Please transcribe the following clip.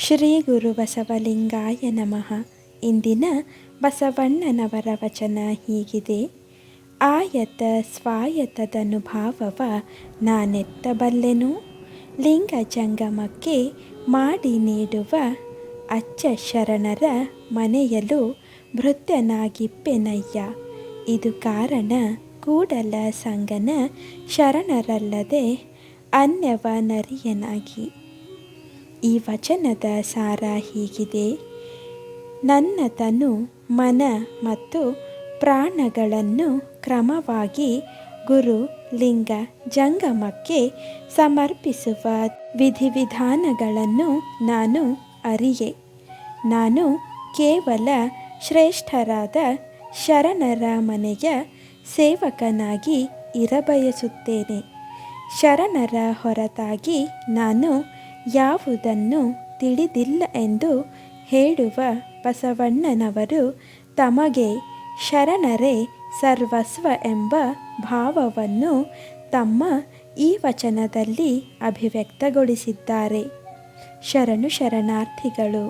ಶ್ರೀ ಗುರು ಬಸವಲಿಂಗಾಯ ನಮಃ. ಇಂದಿನ ಬಸವಣ್ಣನವರ ವಚನ ಹೀಗಿದೆ: ಆಯತ ಸ್ವಾಯತದನುಭಾವವ ನಾನೆತ್ತಬಲ್ಲೆನು, ಲಿಂಗ ಜಂಗಮಕ್ಕೆ ಮಾಡಿ ನೀಡುವ ಅಚ್ಚ ಶರಣರ ಮನೆಯಲು ಭೃತ್ಯನಾಗಿಪ್ಪೆನಯ್ಯ. ಇದು ಕಾರಣ ಕೂಡಲ ಸಂಗನ ಶರಣರಲ್ಲದೆ ಅನ್ಯವನರಿಯನಾಗಿ. ಈ ವಚನದ ಸಾರ ಹೀಗಿದೆ: ನನ್ನ ತನು, ಮನ ಮತ್ತು ಪ್ರಾಣಗಳನ್ನು ಕ್ರಮವಾಗಿ ಗುರು ಲಿಂಗ ಜಂಗಮಕ್ಕೆ ಸಮರ್ಪಿಸುವ ವಿಧಿವಿಧಾನಗಳನ್ನು ನಾನು ಅರಿಯೆ. ನಾನು ಕೇವಲ ಶ್ರೇಷ್ಠರಾದ ಶರಣರ ಮನೆಯ ಸೇವಕನಾಗಿ ಇರಬಯಸುತ್ತೇನೆ. ಶರಣರ ಹೊರತಾಗಿ ನಾನು ಯಾವುದನ್ನು ತಿಳಿದಿಲ್ಲ ಎಂದು ಹೇಳುವ ಬಸವಣ್ಣನವರು ತಮಗೆ ಶರಣರೇ ಸರ್ವಸ್ವ ಎಂಬ ಭಾವವನ್ನು ತಮ್ಮ ಈ ವಚನದಲ್ಲಿ ಅಭಿವ್ಯಕ್ತಗೊಳಿಸಿದ್ದಾರೆ. ಶರಣು ಶರಣಾರ್ಥಿಗಳು.